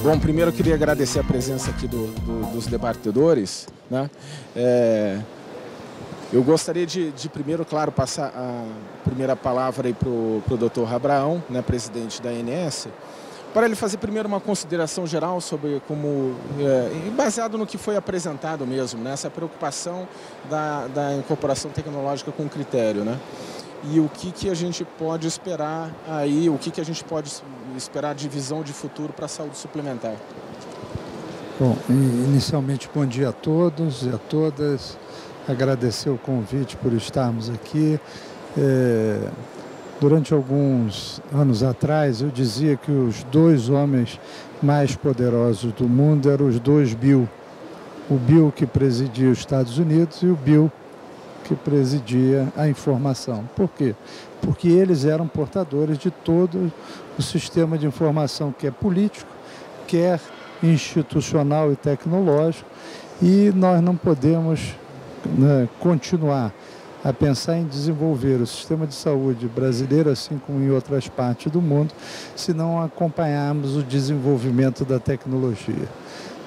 Bom, primeiro eu queria agradecer a presença aqui dos debatedores, né? Eu gostaria de primeiro, claro, passar a primeira palavra aí para o Dr. Abraão, né, presidente da ANS, para ele fazer primeiro uma consideração geral sobre como, baseado no que foi apresentado mesmo, né, essa preocupação da incorporação tecnológica com critério, né? E o que a gente pode esperar aí, o que a gente pode esperar de visão de futuro para a saúde suplementar. Bom, inicialmente bom dia a todos e a todas, agradecer o convite por estarmos aqui. Durante alguns anos atrás eu dizia que os dois homens mais poderosos do mundo eram os dois Bill. O Bill que presidia os Estados Unidos e o Bill que presidia a informação. Por quê? Porque eles eram portadores de todo o sistema de informação, que é político, quer institucional e tecnológico, e nós não podemos, né, continuar a pensar em desenvolver o sistema de saúde brasileiro, assim como em outras partes do mundo, se não acompanharmos o desenvolvimento da tecnologia.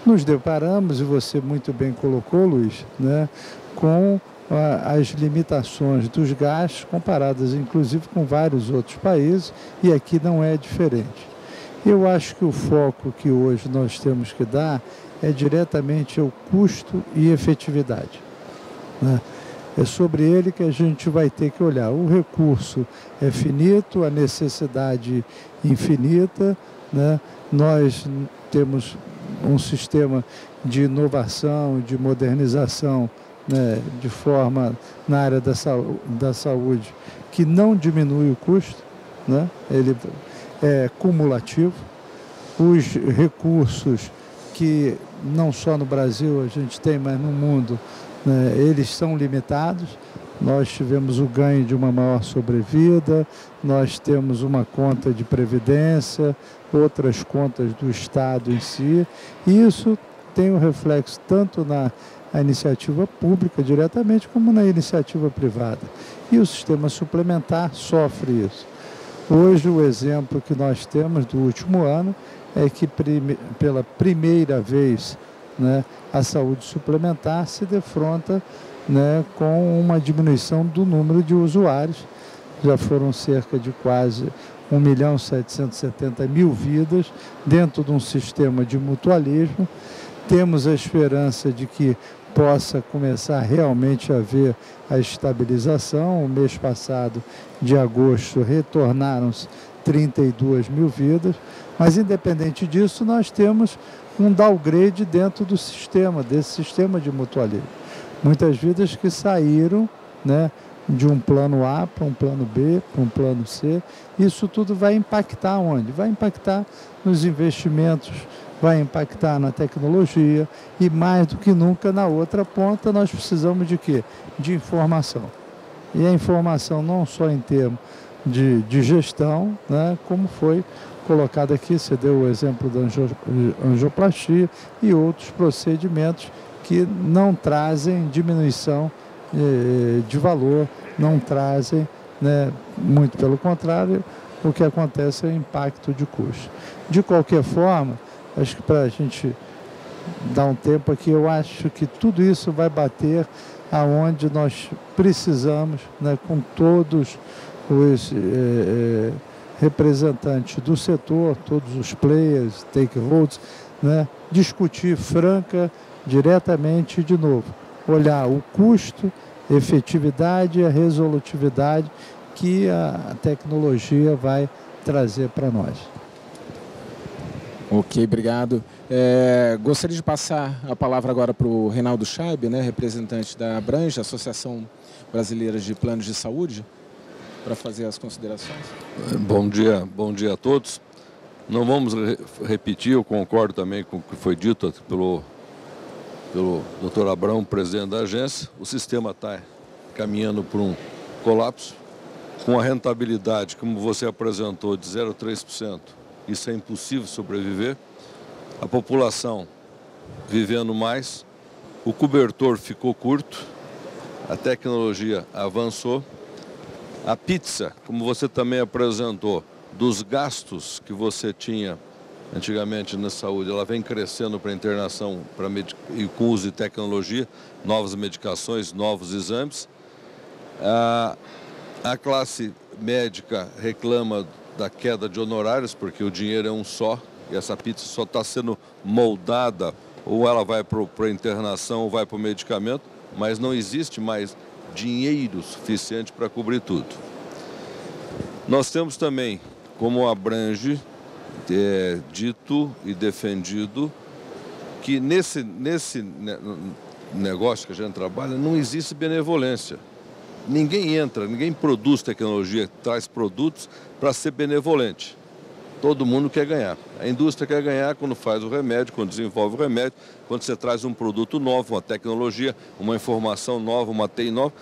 Nos deparamos, e você muito bem colocou, Luiz, né, com as limitações dos gastos comparadas inclusive com vários outros países, e aqui não é diferente. Eu acho que o foco que hoje nós temos que dar é diretamente ao custo e efetividade, né? É sobre ele que a gente vai ter que olhar. O recurso é finito, a necessidade infinita, né? Nós temos um sistema de inovação, de modernização, né, de forma na área da saúde, que não diminui o custo, né? Ele é cumulativo. Os recursos que não só no Brasil a gente tem, mas no mundo, né, eles são limitados. Nós tivemos o ganho de uma maior sobrevida, nós temos uma conta de previdência, outras contas do Estado em si, e isso tem um reflexo tanto na iniciativa pública diretamente como na iniciativa privada. E o sistema suplementar sofre isso. Hoje o exemplo que nós temos do último ano é que pela primeira vez, né, a saúde suplementar se defronta, né, com uma diminuição do número de usuários. Já foram cerca de quase 1.770.000 vidas dentro de um sistema de mutualismo. Temos a esperança de que possa começar realmente a haver a estabilização. O mês passado, de agosto, retornaram-se 32.000 vidas, mas independente disso, nós temos um downgrade dentro do sistema, desse sistema de mutualismo. Muitas vidas que saíram, né, de um plano A para um plano B, para um plano C. Isso tudo vai impactar onde? Vai impactar nos investimentos, vai impactar na tecnologia e, mais do que nunca, na outra ponta, nós precisamos de quê? De informação. E a informação não só em termos de gestão, né, como foi colocado aqui, você deu o exemplo da angioplastia e outros procedimentos que não trazem diminuição de valor, não trazem, né, muito pelo contrário, o que acontece é o impacto de custo. De qualquer forma, acho que para a gente dar um tempo aqui, eu acho que tudo isso vai bater aonde nós precisamos, né, com todos os representantes do setor, todos os players, stakeholders, né, discutir franca, diretamente, de novo, olhar o custo, efetividade e a resolutividade que a tecnologia vai trazer para nós. Ok, obrigado. Gostaria de passar a palavra agora para o Reinaldo Scheib, né, representante da Abrange, Associação Brasileira de Planos de Saúde, para fazer as considerações. Bom dia a todos. Não vamos repetir, eu concordo também com o que foi dito pelo Dr. Abraão, presidente da agência. O sistema está caminhando por um colapso, com a rentabilidade, como você apresentou, de 0,3%. Isso é impossível sobreviver. A população vivendo mais, o cobertor ficou curto, a tecnologia avançou. A pizza, como você também apresentou, dos gastos que você tinha antigamente na saúde, ela vem crescendo para internação e com uso de tecnologia, novas medicações, novos exames. A classe médica reclama da queda de honorários, porque o dinheiro é um só, e essa pizza só está sendo moldada, ou ela vai para a internação ou vai para o medicamento, mas não existe mais dinheiro suficiente para cobrir tudo. Nós temos também, como abrange, dito e defendido, que nesse negócio que a gente trabalha não existe benevolência. Ninguém entra, ninguém produz tecnologia, traz produtos para ser benevolente. Todo mundo quer ganhar. A indústria quer ganhar quando faz o remédio, quando desenvolve o remédio, quando você traz um produto novo, uma tecnologia, uma informação nova, uma TI nova,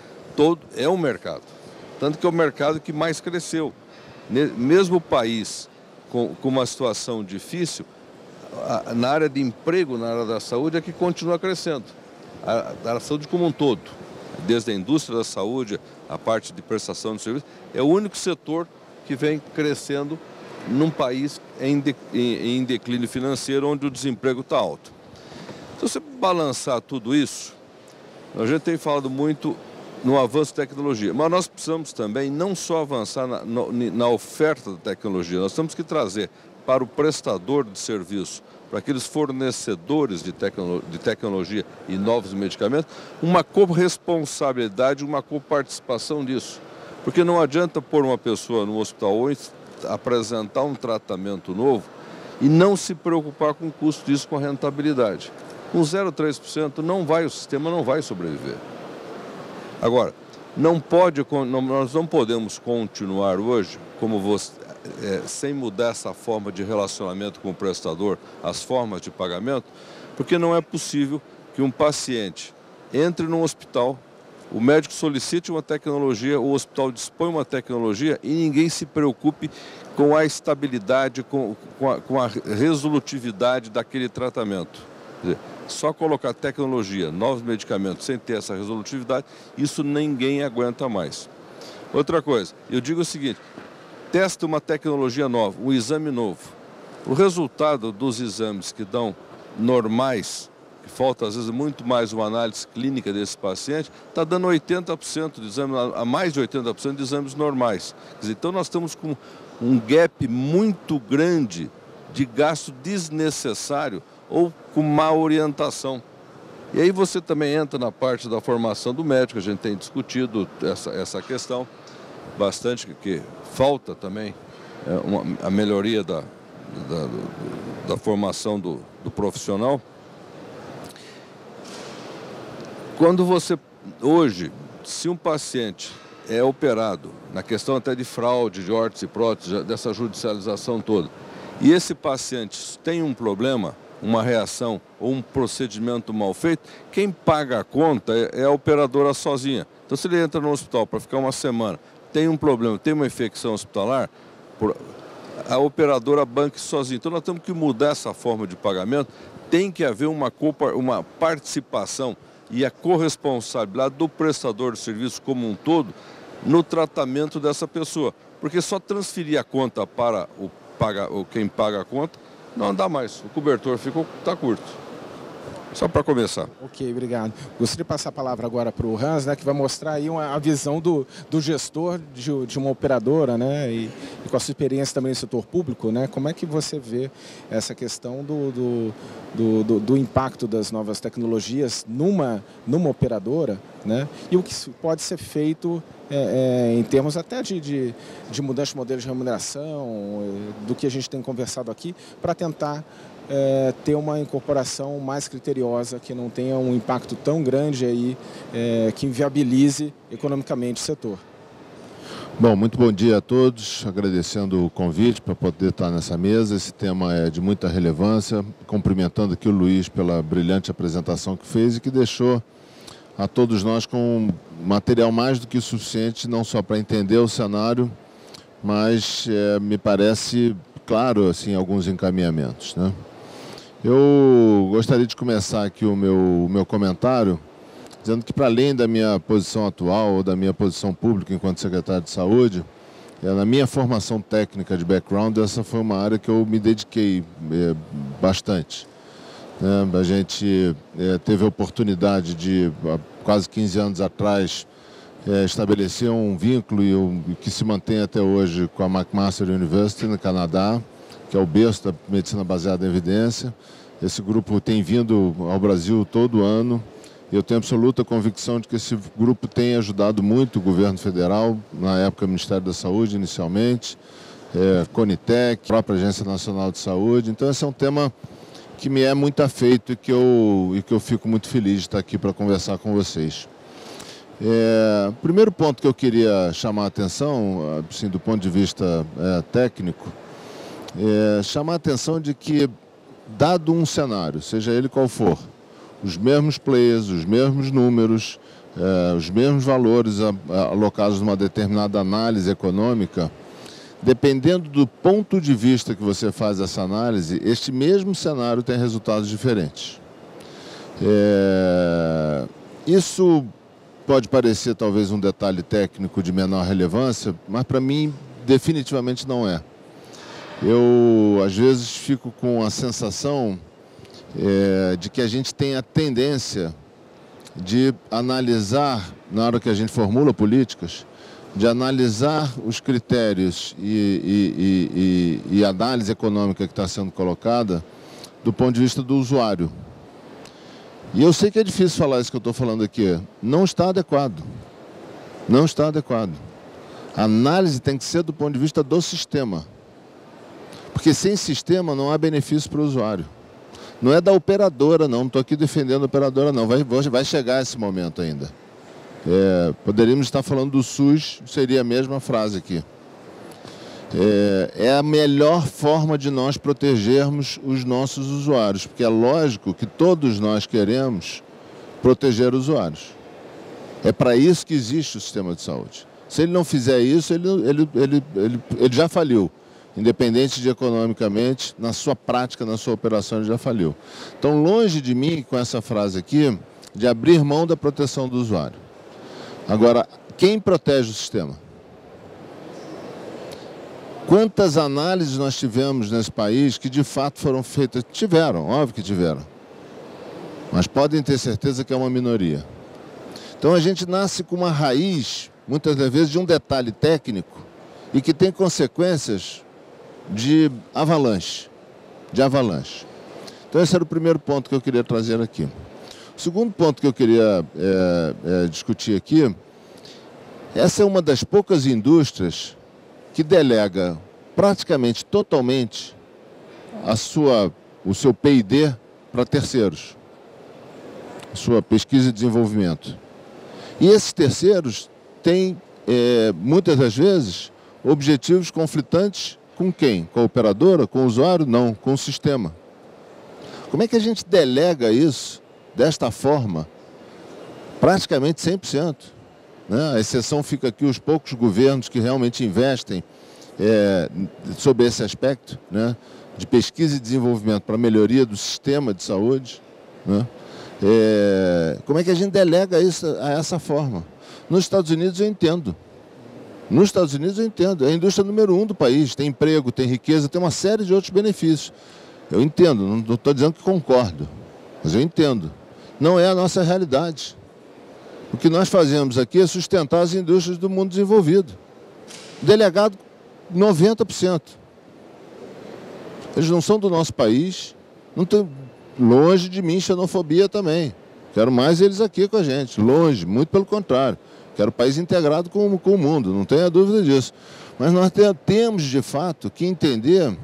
é um mercado. Tanto que é o mercado que mais cresceu. Mesmo o país com uma situação difícil, na área de emprego, na área da saúde, é que continua crescendo. A saúde como um todo, desde a indústria da saúde, a parte de prestação de serviços, é o único setor que vem crescendo num país em declínio financeiro, onde o desemprego está alto. Se você balançar tudo isso, a gente tem falado muito no avanço da tecnologia, mas nós precisamos também não só avançar na oferta da tecnologia, nós temos que trazer para o prestador de serviço, para aqueles fornecedores de tecnologia e novos medicamentos, uma corresponsabilidade, uma coparticipação disso. Porque não adianta pôr uma pessoa no hospital ou apresentar um tratamento novo e não se preocupar com o custo disso, com a rentabilidade. Com 0,3% o sistema não vai sobreviver. Agora, nós não podemos continuar hoje sem mudar essa forma de relacionamento com o prestador, as formas de pagamento, porque não é possível que um paciente entre num hospital, o médico solicite uma tecnologia, o hospital dispõe uma tecnologia e ninguém se preocupe com a estabilidade, com a resolutividade daquele tratamento. Quer dizer, só colocar tecnologia, novos medicamentos, sem ter essa resolutividade, isso ninguém aguenta mais. Outra coisa, eu digo o seguinte, testa uma tecnologia nova, um exame novo. O resultado dos exames que dão normais, que falta às vezes muito mais uma análise clínica desse paciente, está dando 80% de exames, a mais de 80% de exames normais. Quer dizer, então nós estamos com um gap muito grande de gasto desnecessário ou com má orientação. E aí você também entra na parte da formação do médico, a gente tem discutido essa questão bastante, que falta também a melhoria da formação do profissional. Quando hoje, se um paciente é operado, na questão até de fraude, de órtese e prótese, dessa judicialização toda, e esse paciente tem um problema, uma reação ou um procedimento mal feito, quem paga a conta é a operadora sozinha. Então, se ele entra no hospital para ficar uma semana, tem um problema, tem uma infecção hospitalar, a operadora banca sozinha. Então, nós temos que mudar essa forma de pagamento, tem que haver uma participação e a corresponsabilidade do prestador de serviço como um todo no tratamento dessa pessoa. Porque só transferir a conta para quem paga a conta não dá mais. O cobertor está curto. Só para começar. Ok, obrigado. Gostaria de passar a palavra agora para o Hans, né, que vai mostrar aí a visão do gestor de uma operadora, né, e com a sua experiência também no setor público, né, como é que você vê essa questão do impacto das novas tecnologias numa operadora, né, e o que pode ser feito em termos até de mudança de modelo de remuneração, do que a gente tem conversado aqui, para tentar ter uma incorporação mais criteriosa, que não tenha um impacto tão grande aí, que inviabilize economicamente o setor. Bom, muito bom dia a todos, agradecendo o convite para poder estar nessa mesa. Esse tema é de muita relevância, cumprimentando aqui o Luiz pela brilhante apresentação que fez e que deixou a todos nós com material mais do que suficiente, não só para entender o cenário, mas me parece claro assim, alguns encaminhamentos, né? Eu gostaria de começar aqui o meu comentário dizendo que, para além da minha posição atual ou da minha posição pública enquanto secretário de Saúde, Na minha formação técnica de background, essa foi uma área que eu me dediquei bastante. A gente teve a oportunidade de, há quase 15 anos atrás, estabelecer um vínculo que se mantém até hoje com a McMaster University, no Canadá, que é o berço da medicina baseada em evidência. Esse grupo tem vindo ao Brasil todo ano. Eu tenho absoluta convicção de que esse grupo tem ajudado muito o governo federal, na época o Ministério da Saúde inicialmente, Conitec, a própria Agência Nacional de Saúde. Então esse é um tema que me é muito afeito e que eu fico muito feliz de estar aqui para conversar com vocês. O primeiro ponto que eu queria chamar a atenção, assim, do ponto de vista técnico, chamar a atenção de que, dado um cenário, seja ele qual for, os mesmos players, os mesmos números, os mesmos valores alocados numa determinada análise econômica, dependendo do ponto de vista que você faz essa análise, este mesmo cenário tem resultados diferentes. Isso pode parecer talvez um detalhe técnico de menor relevância, mas para mim definitivamente não é. Eu, às vezes, fico com a sensação de que a gente tem a tendência de analisar, na hora que a gente formula políticas, de analisar os critérios e a análise econômica que está sendo colocada do ponto de vista do usuário. E eu sei que é difícil falar isso que eu estou falando aqui. Não está adequado. Não está adequado. A análise tem que ser do ponto de vista do sistema. Porque sem sistema não há benefício para o usuário. Não é da operadora, não estou aqui defendendo a operadora, não. Vai chegar esse momento ainda. Poderíamos estar falando do SUS, seria a mesma frase aqui. É a melhor forma de nós protegermos os nossos usuários, porque é lógico que todos nós queremos proteger os usuários. É para isso que existe o sistema de saúde. Se ele não fizer isso, ele já faliu. Independente de economicamente, na sua prática, na sua operação, ele já faliu. Então, longe de mim, com essa frase aqui, de abrir mão da proteção do usuário. Agora, quem protege o sistema? Quantas análises nós tivemos nesse país que de fato foram feitas? Tiveram, óbvio que tiveram. Mas podem ter certeza que é uma minoria. Então, a gente nasce com uma raiz, muitas das vezes, de um detalhe técnico e que tem consequências de avalanche. Então esse era o primeiro ponto que eu queria trazer aqui. O segundo ponto que eu queria discutir aqui, essa é uma das poucas indústrias que delega praticamente totalmente o seu P&D para terceiros, a sua pesquisa e desenvolvimento. E esses terceiros têm, muitas das vezes, objetivos conflitantes com quem? Com a operadora? Com o usuário? Não, com o sistema. Como é que a gente delega isso desta forma? Praticamente 100%. Né? A exceção fica aqui os poucos governos que realmente investem sobre esse aspecto, né? De pesquisa e desenvolvimento para a melhoria do sistema de saúde. Né? Como é que a gente delega isso a essa forma? Nos Estados Unidos eu entendo. Nos Estados Unidos eu entendo, é a indústria número 1 do país, tem emprego, tem riqueza, tem uma série de outros benefícios. Eu entendo, não estou dizendo que concordo, mas eu entendo. Não é a nossa realidade. O que nós fazemos aqui é sustentar as indústrias do mundo desenvolvido. Delegado 90%. Eles não são do nosso país, não tem, longe de mim xenofobia também. Quero mais eles aqui com a gente, longe, muito pelo contrário. Quero o país integrado com o mundo, não tenha dúvida disso. Mas nós temos, de fato, que entender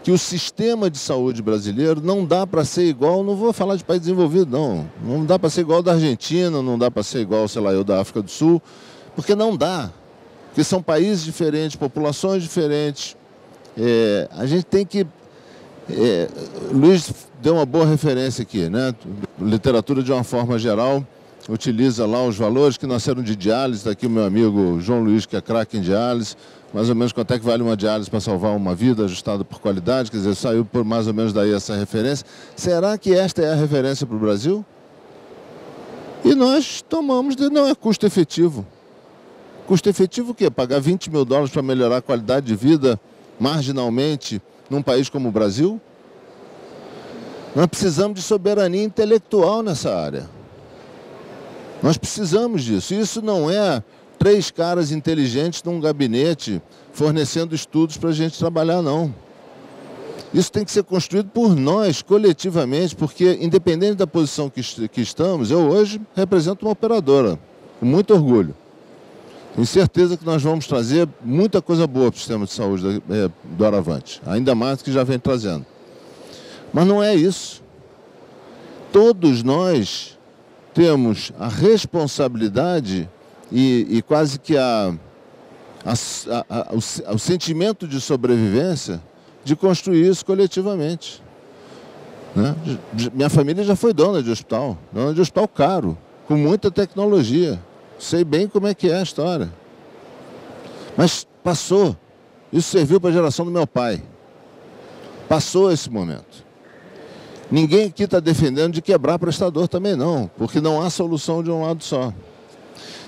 que o sistema de saúde brasileiro não dá para ser igual, não vou falar de país desenvolvido, não dá para ser igual ao da Argentina, não dá para ser igual, sei lá, eu da África do Sul, porque não dá. Porque são países diferentes, populações diferentes. A gente tem que... Luiz deu uma boa referência aqui, né? Literatura, de uma forma geral, utiliza lá os valores que nasceram de diálise. Está aqui o meu amigo João Luiz, que é craque em diálise. Mais ou menos quanto é que vale uma diálise para salvar uma vida, ajustada por qualidade. Quer dizer, saiu por mais ou menos daí essa referência. Será que esta é a referência para o Brasil? E nós tomamos de não é custo efetivo. Custo efetivo o quê? Pagar 20 mil dólares para melhorar a qualidade de vida marginalmente num país como o Brasil? Nós precisamos de soberania intelectual nessa área. Nós precisamos disso. Isso não é 3 caras inteligentes num gabinete fornecendo estudos para a gente trabalhar, não. Isso tem que ser construído por nós, coletivamente, porque, independente da posição que estamos, eu hoje represento uma operadora, com muito orgulho. Tenho certeza que nós vamos trazer muita coisa boa para o sistema de saúde do Aravante, ainda mais do que já vem trazendo. Mas não é isso. Todos nós temos a responsabilidade e quase que o sentimento de sobrevivência de construir isso coletivamente. Né? Minha família já foi dona de hospital caro, com muita tecnologia. Sei bem como é que é a história. Mas passou. Isso serviu para a geração do meu pai. Passou esse momento. Ninguém aqui está defendendo de quebrar prestador também não, porque não há solução de um lado só.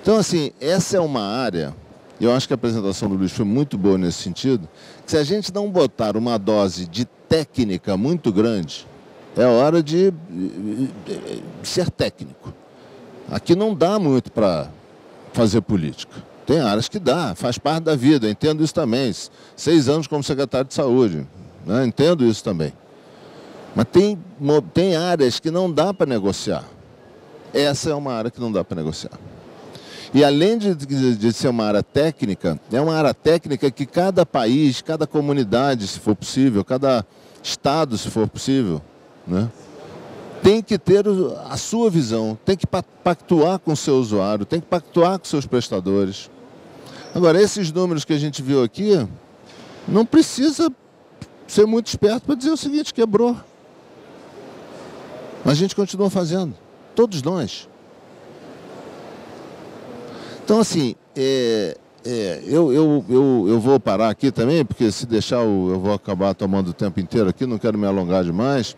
Então, assim, essa é uma área, eu acho que a apresentação do Luiz foi muito boa nesse sentido, que se a gente não botar uma dose de técnica muito grande, é hora de ser técnico. Aqui não dá muito para fazer política. Tem áreas que dá, faz parte da vida, eu entendo isso também. 6 anos como secretário de saúde, né? Entendo isso também. Mas tem áreas que não dá para negociar. Essa é uma área que não dá para negociar. E além de ser uma área técnica, é uma área técnica que cada país, cada comunidade, se for possível, cada estado, se for possível, né, tem que ter a sua visão, tem que pactuar com o seu usuário, tem que pactuar com seus prestadores. Agora, esses números que a gente viu aqui, não precisa ser muito esperto para dizer o seguinte: quebrou. Mas a gente continua fazendo, todos nós. Então, assim, eu vou parar aqui também, porque se deixar eu vou acabar tomando o tempo inteiro aqui, não quero me alongar demais.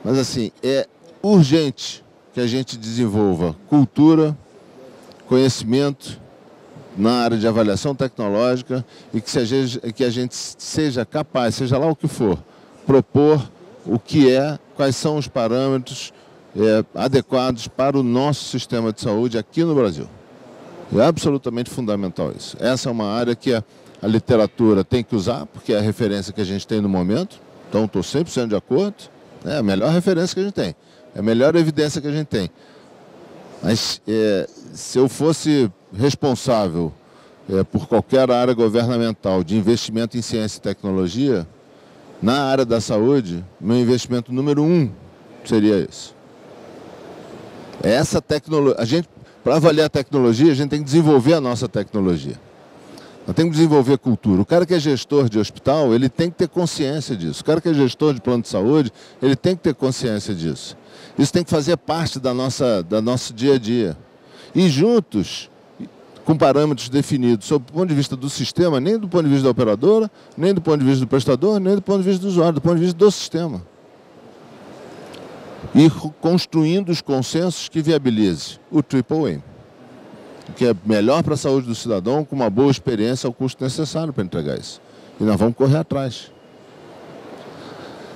Mas, assim, é urgente que a gente desenvolva cultura, conhecimento na área de avaliação tecnológica e que a gente seja capaz, seja lá o que for, propor o que quais são os parâmetros adequados para o nosso sistema de saúde aqui no Brasil. É absolutamente fundamental isso. Essa é uma área que a literatura tem que usar, porque é a referência que a gente tem no momento. Então, estou 100% de acordo. É a melhor referência que a gente tem. É a melhor evidência que a gente tem. Mas se eu fosse responsável por qualquer área governamental de investimento em ciência e tecnologia, na área da saúde, meu investimento número 1 seria isso. Essa tecnologia, para avaliar a tecnologia, a gente tem que desenvolver a nossa tecnologia. Nós temos que desenvolver cultura. O cara que é gestor de hospital, ele tem que ter consciência disso. O cara que é gestor de plano de saúde, ele tem que ter consciência disso. Isso tem que fazer parte do nosso dia a dia. E juntos, com parâmetros definidos, sob o ponto de vista do sistema, nem do ponto de vista da operadora, nem do ponto de vista do prestador, nem do ponto de vista do usuário, do ponto de vista do sistema. E construindo os consensos que viabilizem o AAA, que é melhor para a saúde do cidadão, com uma boa experiência ao custo necessário para entregar isso. E nós vamos correr atrás.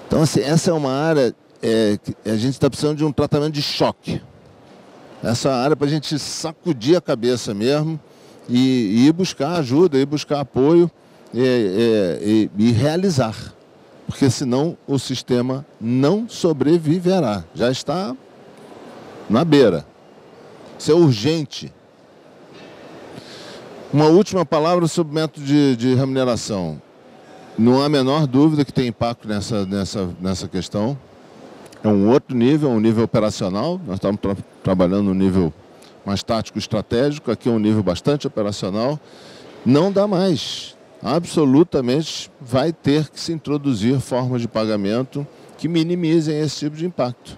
Então, assim, essa é uma área que a gente está precisando de um tratamento de choque. Essa área para a gente sacudir a cabeça mesmo e ir buscar ajuda, ir buscar apoio e realizar. Porque senão o sistema não sobreviverá. Já está na beira. Isso é urgente. Uma última palavra sobre o método de remuneração. Não há a menor dúvida que tem impacto nessa questão. É um outro nível, um nível operacional. Nós estamos trabalhando no nível mais tático estratégico. Aqui é um nível bastante operacional. Não dá mais. Absolutamente vai ter que se introduzir formas de pagamento que minimizem esse tipo de impacto.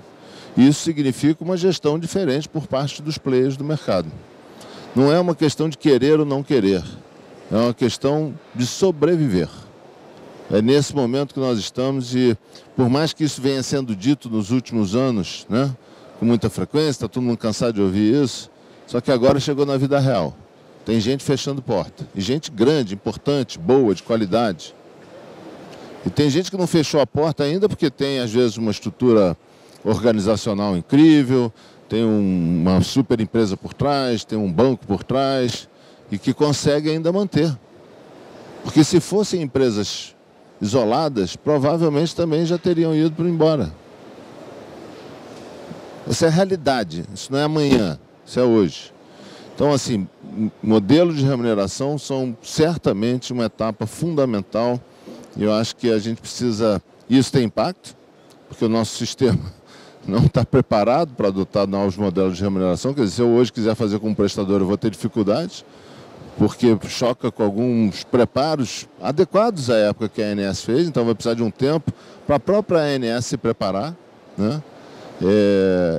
Isso significa uma gestão diferente por parte dos players do mercado. Não é uma questão de querer ou não querer, é uma questão de sobreviver. É nesse momento que nós estamos e, por mais que isso venha sendo dito nos últimos anos, né, com muita frequência, está todo mundo cansado de ouvir isso, só que agora chegou na vida real. tem gente fechando porta. E gente grande, importante, boa, de qualidade. E tem gente que não fechou a porta ainda porque tem, às vezes, uma estrutura organizacional incrível, tem uma super empresa por trás, tem um banco por trás e que consegue ainda manter. Porque se fossem empresas isoladas, provavelmente também já teriam ido para embora. Essa é a realidade, isso não é amanhã, isso é hoje. Então, assim, modelos de remuneração são certamente uma etapa fundamental e eu acho que a gente precisa... Isso tem impacto, porque o nosso sistema não está preparado para adotar novos modelos de remuneração. Quer dizer, se eu hoje quiser fazer como prestador, eu vou ter dificuldades, porque choca com alguns preparos adequados à época que a ANS fez, então vai precisar de um tempo para a própria ANS se preparar, né?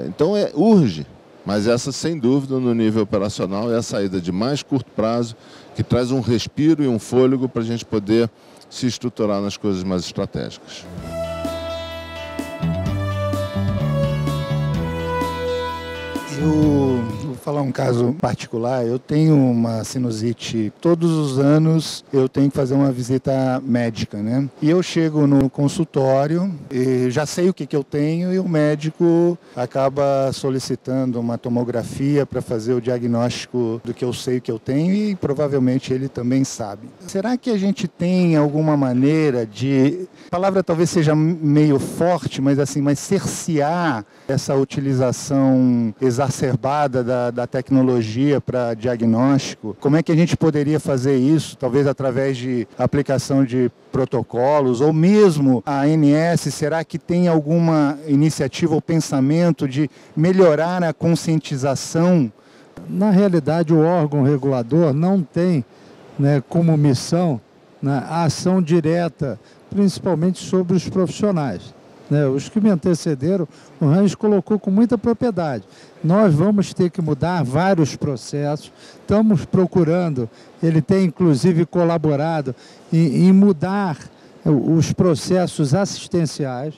Então urge, mas essa sem dúvida no nível operacional é a saída de mais curto prazo, que traz um respiro e um fôlego para a gente poder se estruturar nas coisas mais estratégicas. Eu vou falar um caso particular. Eu tenho uma sinusite. Todos os anos eu tenho que fazer uma visita médica, né? E eu chego no consultório e já sei o que eu tenho e o médico acaba solicitando uma tomografia para fazer o diagnóstico do que eu sei que eu tenho e provavelmente ele também sabe. Será que a gente tem alguma maneira de... A palavra talvez seja meio forte, mas assim, cercear essa utilização exacerbada da tecnologia para diagnóstico? Como é que a gente poderia fazer isso? Talvez através de aplicação de protocolos, ou mesmo a ANS, será que tem alguma iniciativa ou pensamento de melhorar a conscientização? Na realidade, o órgão regulador não tem, né, como missão, né, a ação direta, principalmente sobre os profissionais. Os que me antecederam, o Hans colocou com muita propriedade. Nós vamos ter que mudar vários processos, estamos procurando, ele tem inclusive colaborado em mudar os processos assistenciais.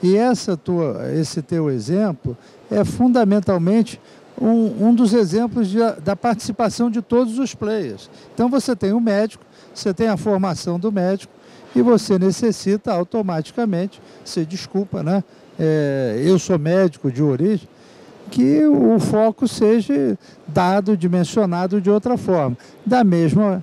E esse teu exemplo é fundamentalmente um dos exemplos da participação de todos os players. Então você tem o médico, você tem a formação do médico, e você necessita automaticamente, você desculpa, né? Eu sou médico de origem, que o foco seja dado, dimensionado de outra forma. Da mesma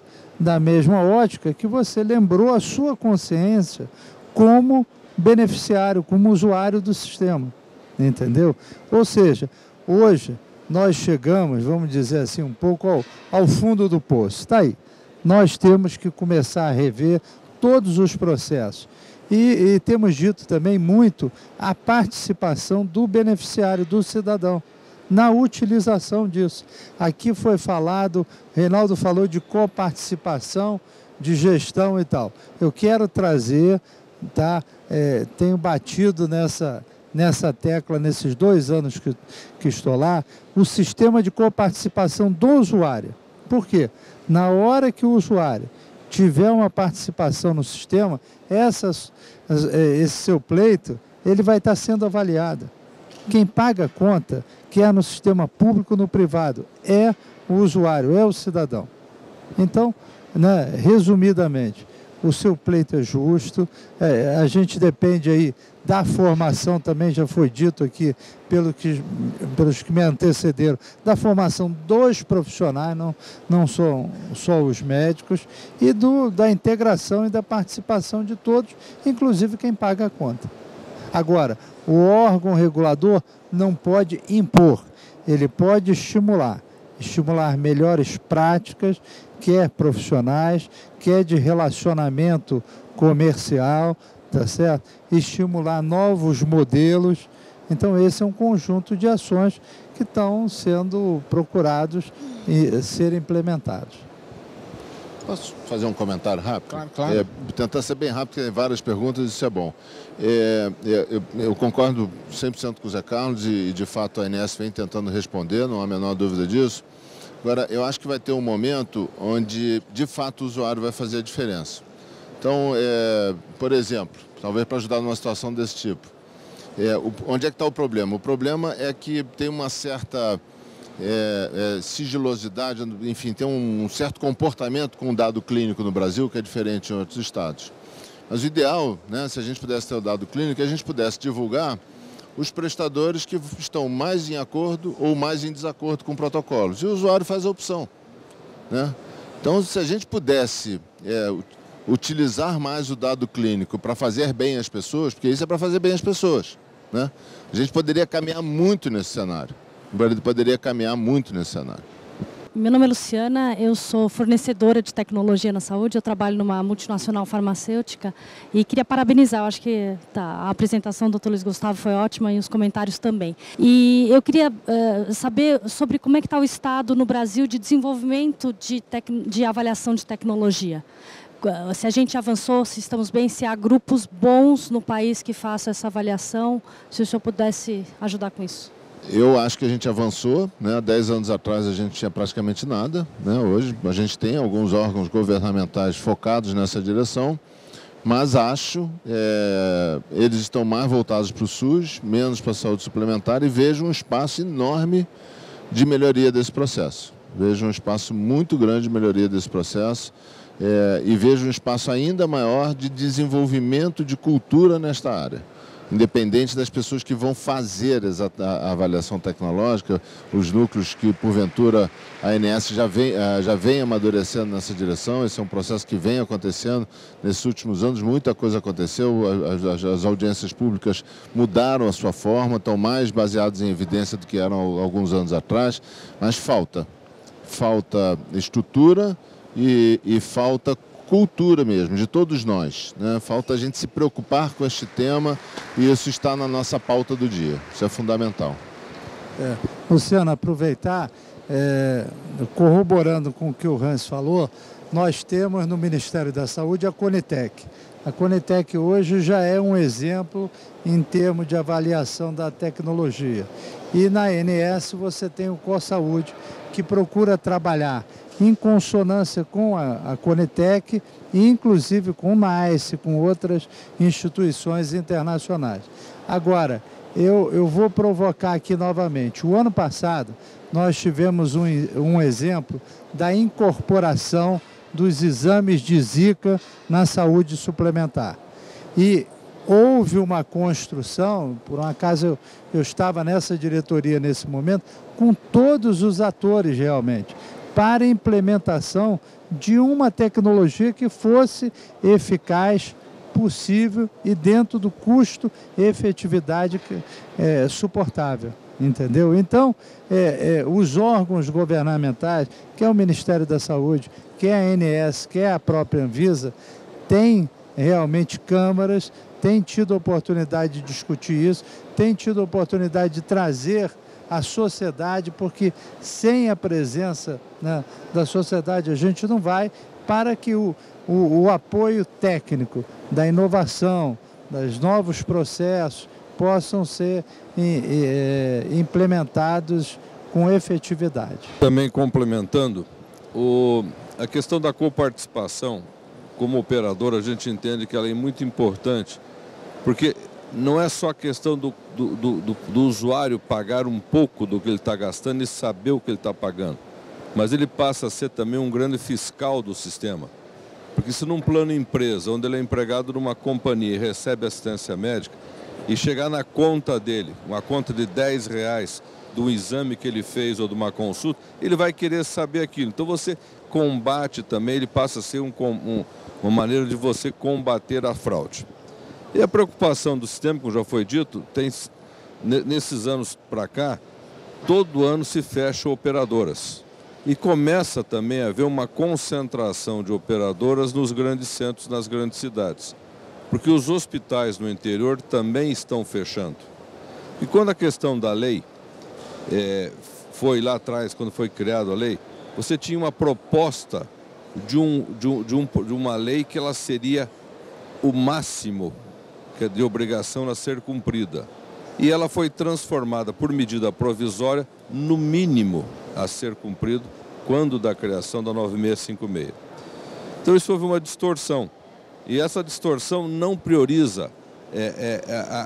ótica que você lembrou a sua consciência como beneficiário, como usuário do sistema, entendeu? Ou seja, hoje nós chegamos, vamos dizer assim, um pouco ao fundo do poço. Está aí. Nós temos que começar a rever todos os processos. E temos dito também muito a participação do beneficiário, do cidadão, na utilização disso. Aqui foi falado, Reinaldo falou de coparticipação, de gestão e tal. Eu quero trazer, tá? Tenho batido nessa tecla, nesses 2 anos que estou lá, o sistema de coparticipação do usuário. Por quê? Na hora que o usuário tiver uma participação no sistema, esse seu pleito, ele vai estar sendo avaliado. Quem paga a conta, quer no sistema público ou no privado, é o usuário, é o cidadão. Então, né, resumidamente, o seu pleito é justo, a gente depende aí da formação, também já foi dito aqui pelos que me antecederam, da formação dos profissionais, não só os médicos, e da integração e da participação de todos, inclusive quem paga a conta. Agora, o órgão regulador não pode impor, ele pode estimular melhores práticas, quer profissionais, quer de relacionamento comercial, tá certo? Estimular novos modelos. Então, esse é um conjunto de ações que estão sendo procurados e serem implementados. Posso fazer um comentário rápido? Claro. Tentar ser bem rápido, porque tem várias perguntas, isso é bom. Eu concordo 100% com o Zé Carlos e, de fato, a ANS vem tentando responder, não há a menor dúvida disso. Agora, eu acho que vai ter um momento onde, de fato, o usuário vai fazer a diferença. Então, por exemplo, talvez para ajudar numa situação desse tipo, onde é que está o problema? O problema é que tem uma certa sigilosidade, enfim, tem um certo comportamento com o dado clínico no Brasil que é diferente em outros estados. Mas o ideal, né, se a gente pudesse ter o dado clínico, é que a gente pudesse divulgar os prestadores que estão mais em acordo ou mais em desacordo com protocolos. E o usuário faz a opção, né? Então, se a gente pudesse utilizar mais o dado clínico para fazer bem as pessoas, porque isso é para fazer bem as pessoas, né? A gente poderia caminhar muito nesse cenário. Meu nome é Luciana, eu sou fornecedora de tecnologia na saúde, eu trabalho numa multinacional farmacêutica e queria parabenizar, eu acho que a apresentação do Dr. Luiz Gustavo foi ótima e os comentários também. E eu queria saber sobre como é que está o estado no Brasil de desenvolvimento de avaliação de tecnologia. Se a gente avançou, se estamos bem, se há grupos bons no país que façam essa avaliação, se o senhor pudesse ajudar com isso. Eu acho que a gente avançou, né? 10 anos atrás a gente tinha praticamente nada, né? Hoje a gente tem alguns órgãos governamentais focados nessa direção, mas acho eles estão mais voltados para o SUS, menos para a saúde suplementar e vejo um espaço enorme de melhoria desse processo. Vejo um espaço muito grande de melhoria desse processo e vejo um espaço ainda maior de desenvolvimento de cultura nesta área. Independente das pessoas que vão fazer a avaliação tecnológica, os núcleos que, porventura, a ANS já vem amadurecendo nessa direção. Esse é um processo que vem acontecendo nesses últimos anos, muita coisa aconteceu, as audiências públicas mudaram a sua forma, estão mais baseadas em evidência do que eram alguns anos atrás, mas falta estrutura e falta cultura mesmo, de todos nós, né? Falta a gente se preocupar com este tema e isso está na nossa pauta do dia. Isso é fundamental. Luciano, aproveitar, corroborando com o que o Hans falou, nós temos no Ministério da Saúde a Conitec. A Conitec hoje já é um exemplo em termos de avaliação da tecnologia. E na ANS você tem o COSaúde, que procura trabalhar em consonância com a Conitec e inclusive com o NICE, com outras instituições internacionais. Agora, eu vou provocar aqui novamente. O ano passado, nós tivemos um exemplo da incorporação dos exames de Zika na saúde suplementar. E houve uma construção, por um acaso eu estava nessa diretoria nesse momento, com todos os atores realmente, para a implementação de uma tecnologia que fosse eficaz, possível e dentro do custo e efetividade suportável, entendeu? Então, os órgãos governamentais, que é o Ministério da Saúde, que é a ANS, que é a própria Anvisa, têm realmente câmaras, têm tido a oportunidade de discutir isso, têm tido a oportunidade de trazer a sociedade, porque sem a presença, né, da sociedade a gente não vai, para que o apoio técnico da inovação, dos novos processos, possam ser implementados com efetividade. Também complementando, a questão da coparticipação, como operador, a gente entende que ela é muito importante, porque não é só a questão do usuário pagar um pouco do que ele está gastando e saber o que ele está pagando, mas ele passa a ser também um grande fiscal do sistema. Porque se num plano empresa, onde ele é empregado numa companhia e recebe assistência médica, e chegar na conta dele, uma conta de R$10 do exame que ele fez ou de uma consulta, ele vai querer saber aquilo. Então você combate também, ele passa a ser uma maneira de você combater a fraude. E a preocupação do sistema, como já foi dito, nesses anos para cá, todo ano se fecham operadoras. E começa também a haver uma concentração de operadoras nos grandes centros, nas grandes cidades. Porque os hospitais no interior também estão fechando. E quando a questão da lei foi lá atrás, quando foi criada a lei, você tinha uma proposta de uma lei que ela seria o máximo de obrigação a ser cumprida. E ela foi transformada por medida provisória no mínimo a ser cumprido quando da criação da 9656. Então isso houve uma distorção. E essa distorção não prioriza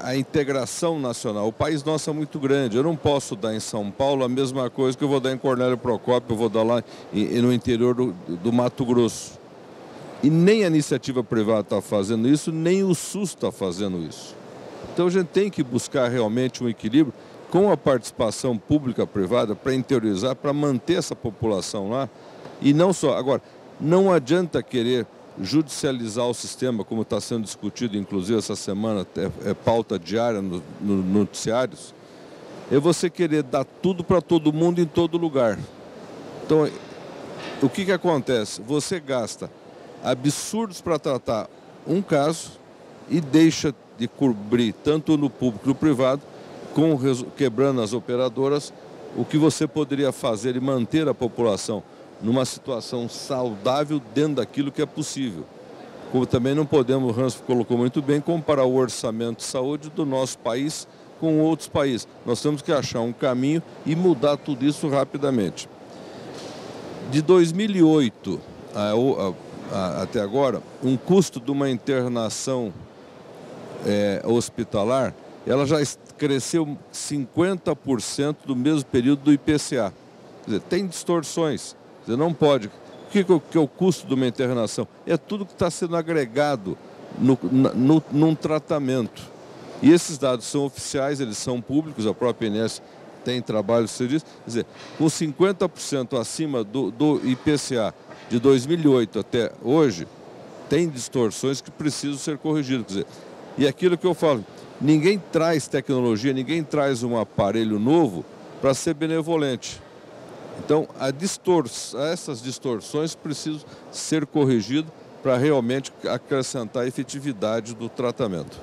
a integração nacional. O país nosso é muito grande. Eu não posso dar em São Paulo a mesma coisa que eu vou dar em Cornélio Procópio, eu vou dar lá no interior do Mato Grosso. E nem a iniciativa privada está fazendo isso, nem o SUS está fazendo isso. Então a gente tem que buscar realmente um equilíbrio com a participação pública-privada para interiorizar, para manter essa população lá. E não só. Agora, não adianta querer judicializar o sistema, como está sendo discutido, inclusive essa semana, é pauta diária nos noticiários, é você querer dar tudo para todo mundo em todo lugar. Então, o que acontece? Você gasta absurdos para tratar um caso e deixa de cobrir, tanto no público como no privado, quebrando as operadoras, o que você poderia fazer e manter a população numa situação saudável dentro daquilo que é possível. Como também não podemos, o Hans colocou muito bem, comparar o orçamento de saúde do nosso país com outros países. Nós temos que achar um caminho e mudar tudo isso rapidamente. De 2008 até agora, um custo de uma internação hospitalar, ela já cresceu 50% do mesmo período do IPCA. Quer dizer, tem distorções. Você não pode. O que é o custo de uma internação? É tudo que está sendo agregado num tratamento. E esses dados são oficiais, eles são públicos, a própria INES tem trabalho de serviço. Quer dizer, com 50% acima do IPCA de 2008 até hoje, tem distorções que precisam ser corrigidas. Quer dizer, e aquilo que eu falo, ninguém traz tecnologia, ninguém traz um aparelho novo para ser benevolente. Então, essas distorções precisam ser corrigidas para realmente acrescentar a efetividade do tratamento.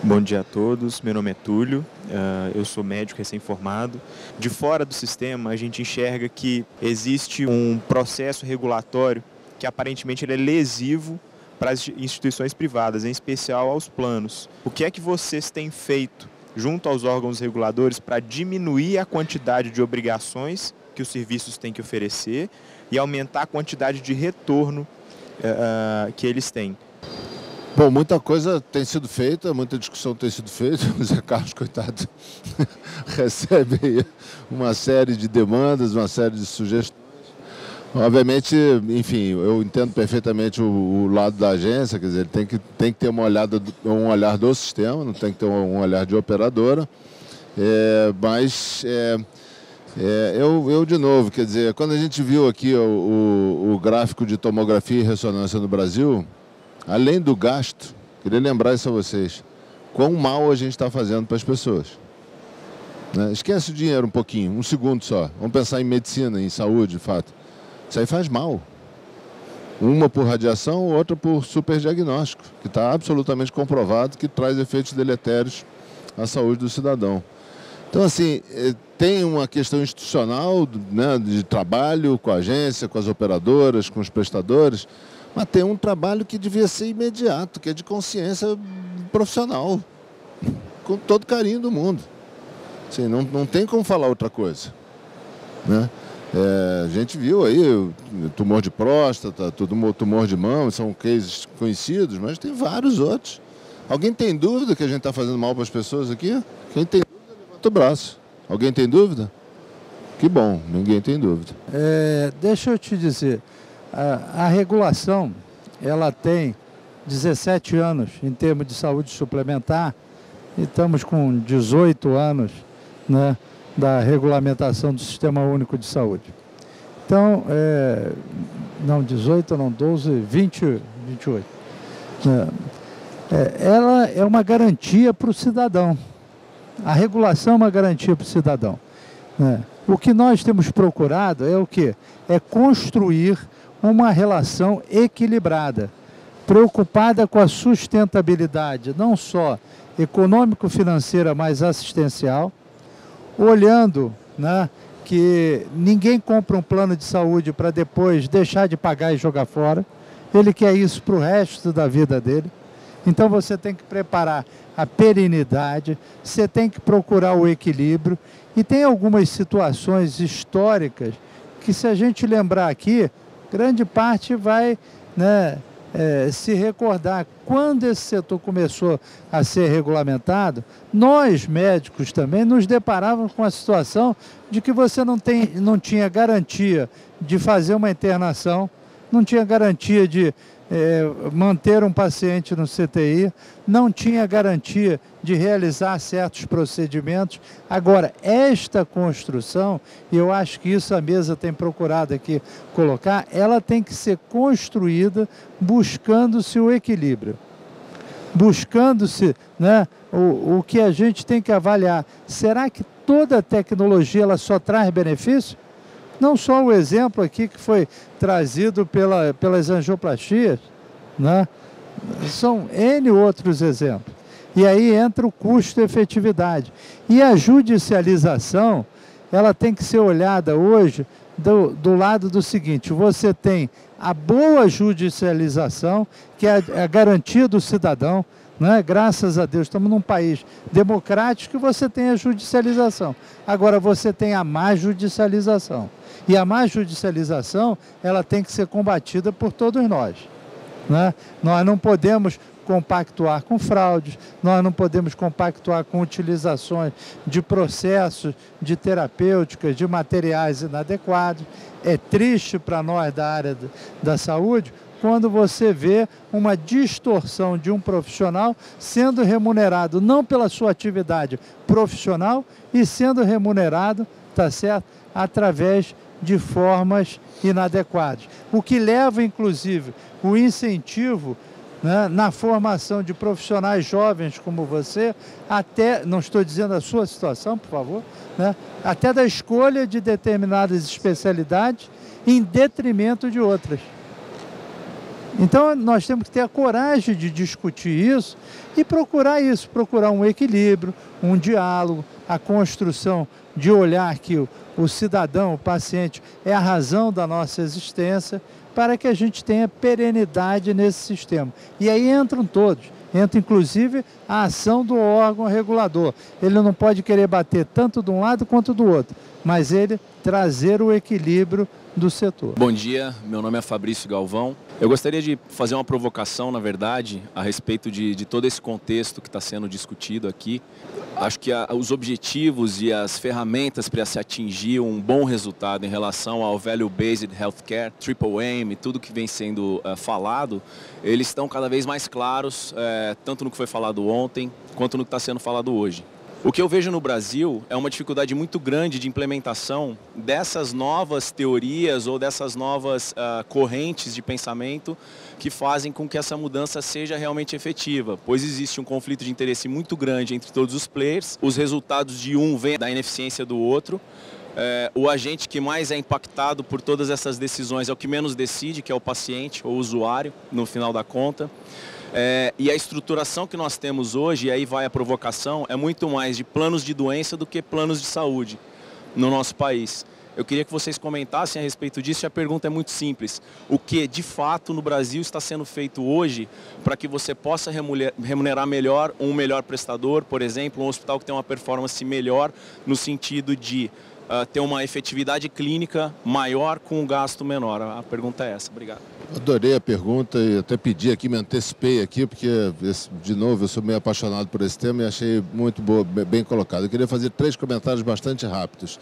Bom dia a todos, meu nome é Túlio, eu sou médico recém-formado. De fora do sistema, a gente enxerga que existe um processo regulatório que aparentemente ele é lesivo para as instituições privadas, em especial aos planos. O que é que vocês têm feito junto aos órgãos reguladores para diminuir a quantidade de obrigações que os serviços têm que oferecer e aumentar a quantidade de retorno que eles têm? Bom, muita coisa tem sido feita, muita discussão tem sido feita. O Zé Carlos, coitado, recebe aí uma série de demandas, uma série de sugestões. Obviamente, enfim, eu entendo perfeitamente o lado da agência, quer dizer, tem que ter um olhar do sistema, não tem que ter um olhar de operadora, eu de novo, quer dizer, quando a gente viu aqui o gráfico de tomografia e ressonância no Brasil, além do gasto, queria lembrar isso a vocês, quão mal a gente está fazendo para as pessoas. Né? Esquece o dinheiro um pouquinho, um segundo só, vamos pensar em medicina, em saúde, de fato. Isso aí faz mal. Uma por radiação, outra por superdiagnóstico, que está absolutamente comprovado que traz efeitos deletérios à saúde do cidadão. Então, assim, tem uma questão institucional, né, de trabalho com a agência, com as operadoras, com os prestadores, mas tem um trabalho que devia ser imediato, que é de consciência profissional, com todo carinho do mundo. Assim, não tem como falar outra coisa, né? A gente viu aí tumor de próstata, tumor de mama, são cases conhecidos, mas tem vários outros. Alguém tem dúvida que a gente está fazendo mal para as pessoas aqui? Quem tem dúvida, levanta o braço. Alguém tem dúvida? Que bom, ninguém tem dúvida. Deixa eu te dizer, a regulação, ela tem 17 anos em termos de saúde suplementar e estamos com 18 anos, né, da regulamentação do Sistema Único de Saúde. Então, não 18, não 12, 20, 28. Ela é uma garantia para o cidadão. A regulação é uma garantia para o cidadão. Né? O que nós temos procurado é o quê? É construir uma relação equilibrada, preocupada com a sustentabilidade, não só econômico-financeira, mas assistencial, olhando, né, que ninguém compra um plano de saúde para depois deixar de pagar e jogar fora. Ele quer isso para o resto da vida dele. Então você tem que preparar a perenidade, você tem que procurar o equilíbrio. E tem algumas situações históricas que, se a gente lembrar aqui, grande parte vai, né, se recordar, quando esse setor começou a ser regulamentado, nós médicos também nos deparávamos com a situação de que você não tinha garantia de fazer uma internação, não tinha garantia de manter um paciente no CTI, não tinha garantia de realizar certos procedimentos. Agora, esta construção, e eu acho que isso a mesa tem procurado aqui colocar, ela tem que ser construída buscando-se o equilíbrio, buscando-se, né, o que a gente tem que avaliar. Será que toda tecnologia ela só traz benefício? Não só o exemplo aqui que foi trazido pelas angioplastias, né? São N outros exemplos. E aí entra o custo-efetividade. E a judicialização, ela tem que ser olhada hoje do lado do seguinte: você tem a boa judicialização, que é a garantia do cidadão, né? Graças a Deus, estamos num país democrático que você tem a judicialização. Agora você tem a má judicialização. E a má judicialização, ela tem que ser combatida por todos nós, né? Nós não podemos compactuar com fraudes, nós não podemos compactuar com utilizações de processos, de terapêuticas, de materiais inadequados. É triste para nós da área da saúde quando você vê uma distorção de um profissional sendo remunerado não pela sua atividade profissional e sendo remunerado, tá certo, através de formas inadequadas. O que leva, inclusive, o incentivo, né, na formação de profissionais jovens como você, até, não estou dizendo a sua situação, por favor, né, até da escolha de determinadas especialidades em detrimento de outras. Então, nós temos que ter a coragem de discutir isso e procurar um equilíbrio, um diálogo, a construção de olhar que o cidadão, o paciente, é a razão da nossa existência, para que a gente tenha perenidade nesse sistema. E aí entram todos, entra inclusive a ação do órgão regulador. Ele não pode querer bater tanto de um lado quanto do outro, mas ele trazer o equilíbrio do setor. Bom dia, meu nome é Fabrício Galvão. Eu gostaria de fazer uma provocação, na verdade, a respeito de todo esse contexto que está sendo discutido aqui. Acho que os objetivos e as ferramentas para se atingir um bom resultado em relação ao Value-Based Healthcare, Triple Aim, tudo que vem sendo falado, eles estão cada vez mais claros, tanto no que foi falado ontem, quanto no que está sendo falado hoje. O que eu vejo no Brasil é uma dificuldade muito grande de implementação dessas novas teorias ou dessas novas correntes de pensamento que fazem com que essa mudança seja realmente efetiva, pois existe um conflito de interesse muito grande entre todos os players, os resultados de um vêm da ineficiência do outro, o agente que mais é impactado por todas essas decisões é o que menos decide, que é o paciente ou o usuário, no final da conta. E a estruturação que nós temos hoje, e aí vai a provocação, é muito mais de planos de doença do que planos de saúde no nosso país. Eu queria que vocês comentassem a respeito disso e a pergunta é muito simples. O que, de fato, no Brasil está sendo feito hoje para que você possa remunerar melhor um melhor prestador, por exemplo, um hospital que tem uma performance melhor no sentido de ter uma efetividade clínica maior com um gasto menor? A pergunta é essa. Obrigado. Adorei a pergunta e até pedi aqui, me antecipei aqui, porque, de novo, eu sou meio apaixonado por esse tema e achei muito boa, bem colocado. Eu queria fazer 3 comentários bastante rápidos.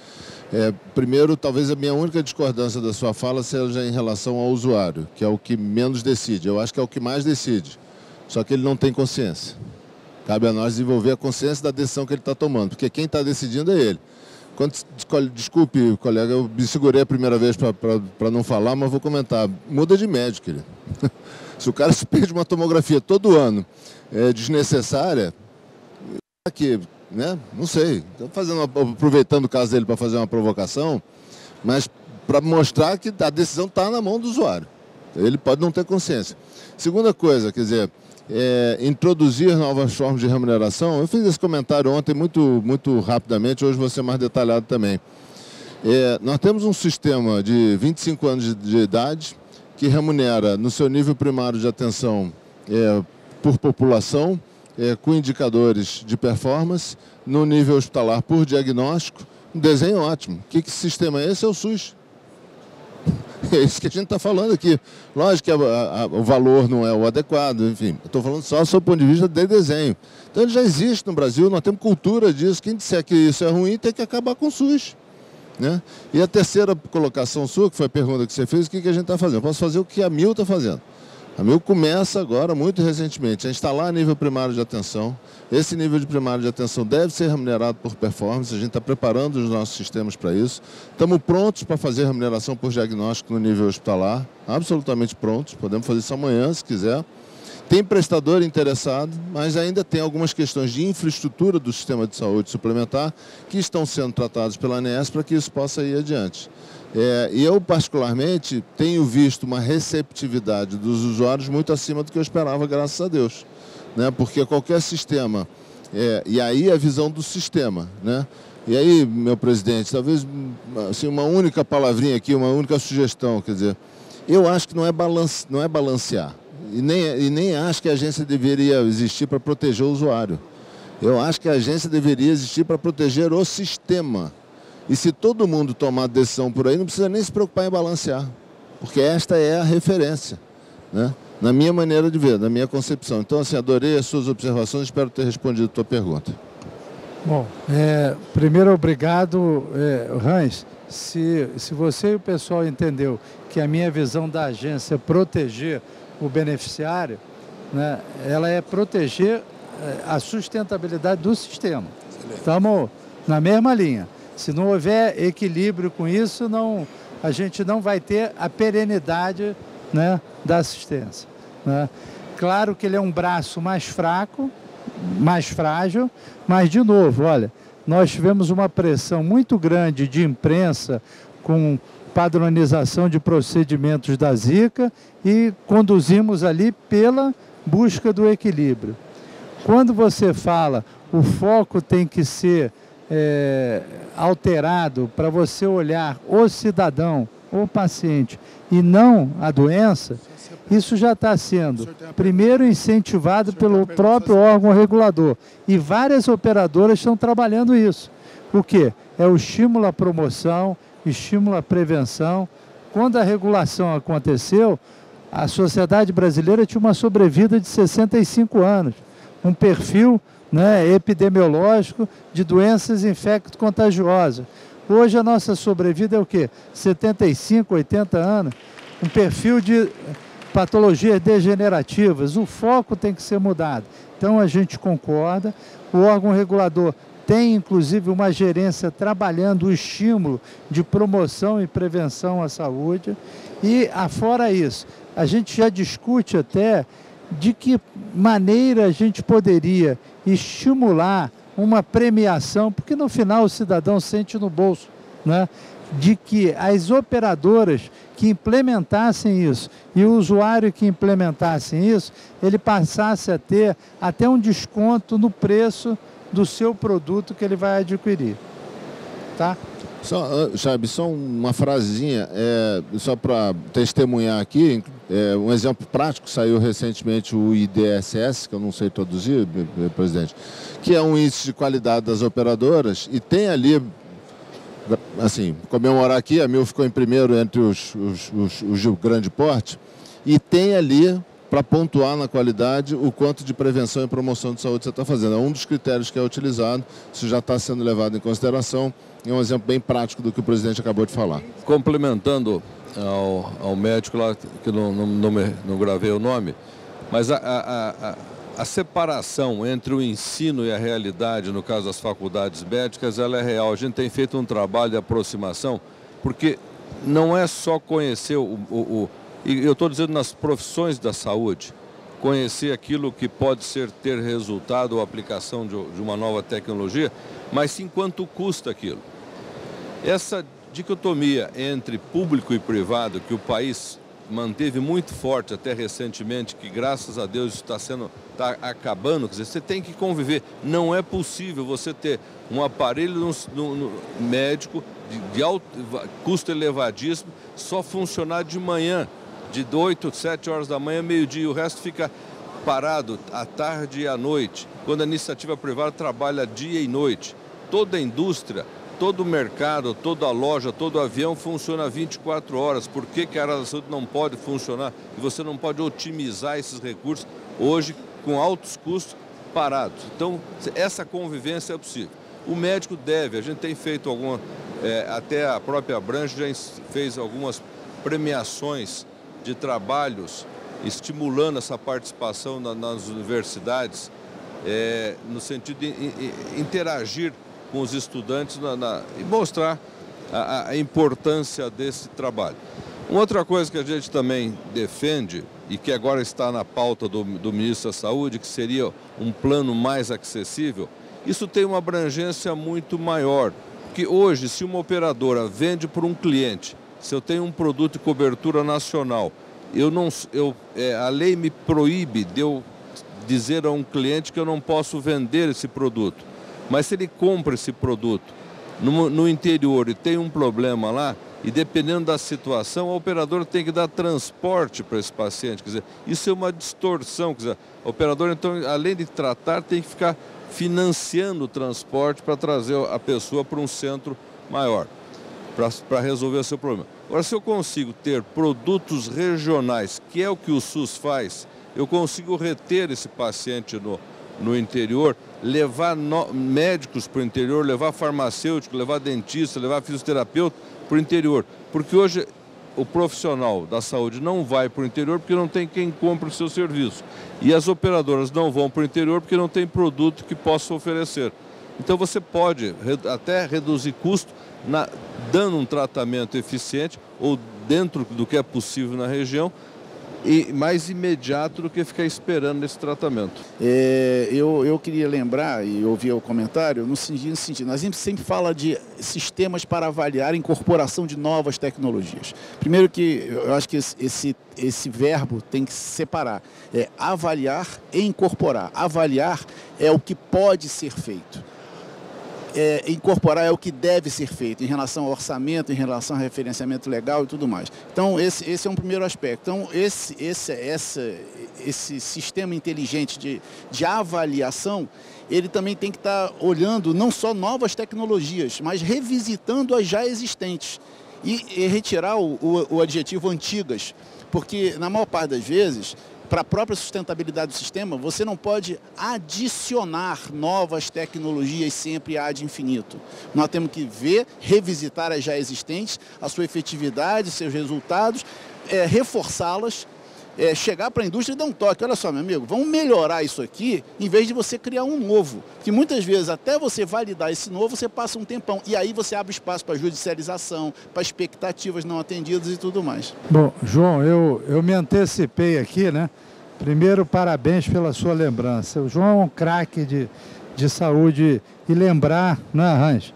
Primeiro, talvez a minha única discordância da sua fala seja em relação ao usuário, que é o que menos decide. Eu acho que é o que mais decide, só que ele não tem consciência. Cabe a nós desenvolver a consciência da decisão que ele está tomando, porque quem está decidindo é ele. Desculpe, colega, eu me segurei a primeira vez para não falar, mas vou comentar. Muda de médico, querido. Se o cara se perde uma tomografia todo ano desnecessária, aqui, né? Não sei. Estou aproveitando o caso dele para fazer uma provocação, mas para mostrar que a decisão está na mão do usuário. Ele pode não ter consciência. Segunda coisa, quer dizer, introduzir novas formas de remuneração. Eu fiz esse comentário ontem muito rapidamente, hoje vou ser mais detalhado também. Nós temos um sistema de 25 anos de idade que remunera no seu nível primário de atenção por população, com indicadores de performance, no nível hospitalar por diagnóstico. Um desenho ótimo. Que sistema é esse? É o SUS. É isso que a gente está falando aqui. Lógico que o valor não é o adequado, enfim. Eu estou falando só sob o ponto de vista de desenho. Então ele já existe no Brasil, nós temos cultura disso. Quem disser que isso é ruim tem que acabar com o SUS. Né? E a terceira colocação sua, que foi a pergunta que você fez, o que a gente está fazendo? Eu posso fazer o que a Mil está fazendo. A Mil começa agora, muito recentemente, a instalar nível primário de atenção. Esse nível de primário de atenção deve ser remunerado por performance, a gente está preparando os nossos sistemas para isso. Estamos prontos para fazer remuneração por diagnóstico no nível hospitalar, absolutamente prontos, podemos fazer isso amanhã, se quiser. Tem prestador interessado, mas ainda tem algumas questões de infraestrutura do sistema de saúde suplementar que estão sendo tratadas pela ANS para que isso possa ir adiante. E eu, particularmente, tenho visto uma receptividade dos usuários muito acima do que eu esperava, graças a Deus. Né? Porque qualquer sistema, e aí a visão do sistema, né? E aí, meu presidente, talvez assim, uma única palavrinha aqui, uma única sugestão, quer dizer, eu acho que não é balancear. E nem acho que a agência deveria existir para proteger o usuário. Eu acho que a agência deveria existir para proteger o sistema. E se todo mundo tomar decisão por aí, não precisa nem se preocupar em balancear, porque esta é a referência, né? Na minha maneira de ver, na minha concepção. Então, assim, adorei as suas observações, espero ter respondido a tua pergunta. Bom, primeiro, obrigado, Hans. Se você e o pessoal entendeu que a minha visão da agência é proteger o beneficiário, né, ela é proteger a sustentabilidade do sistema. Estamos na mesma linha. Se não houver equilíbrio com isso, a gente não vai ter a perenidade, né, da assistência. Né? Claro que ele é um braço mais fraco, mais frágil, mas, de novo, olha, nós tivemos uma pressão muito grande de imprensa com padronização de procedimentos da Zika e conduzimos ali pela busca do equilíbrio. Quando você fala, o foco tem que ser alterado para você olhar o cidadão, o paciente, e não a doença, isso já está sendo, primeiro, incentivado pelo próprio órgão regulador. E várias operadoras estão trabalhando isso. O quê? É o estímulo à promoção, estímulo à prevenção. Quando a regulação aconteceu, a sociedade brasileira tinha uma sobrevida de 65 anos. Um perfil, né, epidemiológico de doenças infecto-contagiosas. Hoje a nossa sobrevida é o quê? 75, 80 anos. Um perfil de patologias degenerativas. O foco tem que ser mudado. Então a gente concorda. O órgão regulador tem, inclusive, uma gerência trabalhando o estímulo de promoção e prevenção à saúde. E, afora isso, a gente já discute até de que maneira a gente poderia estimular uma premiação, porque no final o cidadão sente no bolso, né? De que as operadoras que implementassem isso e o usuário que implementassem isso, ele passasse a ter até um desconto no preço do seu produto que ele vai adquirir. Tá? Só uma frasezinha, só para testemunhar aqui, um exemplo prático, saiu recentemente o IDSS, que eu não sei traduzir, presidente, que é um índice de qualidade das operadoras, e tem ali, assim, comemorar aqui, a Mil ficou em primeiro entre os de grande porte, e tem ali, para pontuar na qualidade, o quanto de prevenção e promoção de saúde você está fazendo. É um dos critérios que é utilizado, isso já está sendo levado em consideração, é um exemplo bem prático do que o presidente acabou de falar. Complementando ao médico lá, que não gravei o nome, mas a separação entre o ensino e a realidade, no caso das faculdades médicas, ela é real. A gente tem feito um trabalho de aproximação, porque não é só conhecer e eu estou dizendo nas profissões da saúde, conhecer aquilo que pode ter resultado ou aplicação de uma nova tecnologia, mas sim quanto custa aquilo. Essa dicotomia entre público e privado, que o país manteve muito forte até recentemente, que graças a Deus está acabando, quer dizer, você tem que conviver. Não é possível você ter um aparelho médico de alto custo elevadíssimo, só funcionar de manhã, de 8, 7 horas da manhã, meio-dia, e o resto fica parado à tarde e à noite, quando a iniciativa privada trabalha dia e noite. Toda a indústria todo o mercado, toda a loja, todo avião funciona 24 horas. Por que a área da saúde não pode funcionar? E você não pode otimizar esses recursos hoje com altos custos parados. Então, essa convivência é possível. O médico deve, a gente tem feito até a própria Branche já fez algumas premiações de trabalhos estimulando essa participação nas universidades, no sentido de interagir com os estudantes e mostrar a importância desse trabalho. Uma outra coisa que a gente também defende e que agora está na pauta do ministro da Saúde, que seria um plano mais acessível, isso tem uma abrangência muito maior, porque hoje, se uma operadora vende para um cliente, se eu tenho um produto de cobertura nacional, a lei me proíbe de eu dizer a um cliente que eu não posso vender esse produto. Mas se ele compra esse produto no interior e tem um problema lá, e dependendo da situação, o operador tem que dar transporte para esse paciente. Quer dizer, isso é uma distorção. Quer dizer, o operador, então, além de tratar, tem que ficar financiando o transporte para trazer a pessoa para um centro maior, para resolver o seu problema. Agora, se eu consigo ter produtos regionais, que é o que o SUS faz, eu consigo reter esse paciente no interior, levar médicos para o interior, levar farmacêutico, levar dentista, levar fisioterapeuta para o interior. Porque hoje o profissional da saúde não vai para o interior porque não tem quem compre o seu serviço. E as operadoras não vão para o interior porque não tem produto que possa oferecer. Então você pode até reduzir custo dando um tratamento eficiente ou dentro do que é possível na região e mais imediato do que ficar esperando esse tratamento. Eu queria lembrar e ouvir o comentário no sentido, nós sempre fala de sistemas para avaliar a incorporação de novas tecnologias. Primeiro que eu acho que esse verbo tem que se separar, avaliar e incorporar. Avaliar é o que pode ser feito. Incorporar é o que deve ser feito em relação ao orçamento, em relação ao referenciamento legal e tudo mais. Então, esse é um primeiro aspecto. Então, esse sistema inteligente de avaliação, ele também tem que estar olhando não só novas tecnologias, mas revisitando as já existentes e retirar o adjetivo antigas, porque, na maior parte das vezes, para a própria sustentabilidade do sistema, você não pode adicionar novas tecnologias sempre ad infinito. Nós temos que revisitar as já existentes, a sua efetividade, seus resultados, reforçá-las, chegar para a indústria e dar um toque. Olha só, meu amigo, vamos melhorar isso aqui em vez de você criar um novo. Que muitas vezes, até você validar esse novo, você passa um tempão. E aí você abre espaço para judicialização, para expectativas não atendidas e tudo mais. Bom, João, eu me antecipei aqui, né? Primeiro, parabéns pela sua lembrança. O João é um craque de saúde e lembrar, né, Hans?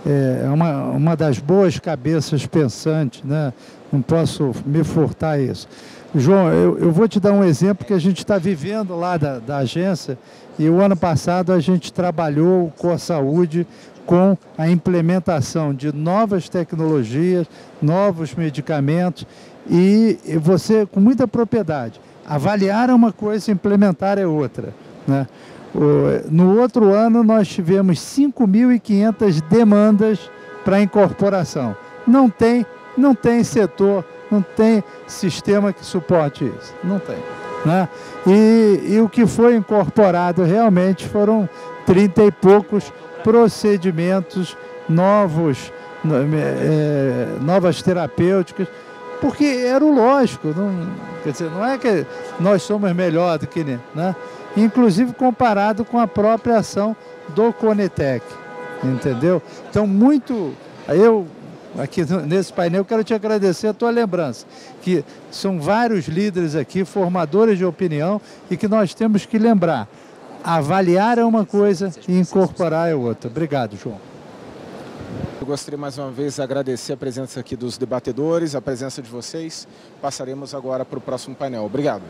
É uma das boas cabeças pensantes, né? Não posso me furtar isso. João, eu vou te dar um exemplo que a gente está vivendo lá da agência e o ano passado a gente trabalhou com a saúde com a implementação de novas tecnologias, novos medicamentos e você, com muita propriedade, avaliar é uma coisa, implementar é outra, né? No outro ano nós tivemos 5.500 demandas para incorporação. Não tem setor, não tem sistema que suporte isso, não tem, né? E o que foi incorporado realmente foram 30 e poucos procedimentos novos, novas terapêuticas, porque era o lógico, quer dizer, não é que nós somos melhor do que, né? Inclusive comparado com a própria ação do Conitec, entendeu? Então, aqui nesse painel, quero te agradecer a tua lembrança, que são vários líderes aqui, formadores de opinião, e que nós temos que lembrar. Avaliar é uma coisa e incorporar é outra. Obrigado, João. Eu gostaria mais uma vez de agradecer a presença aqui dos debatedores, a presença de vocês. Passaremos agora para o próximo painel. Obrigado.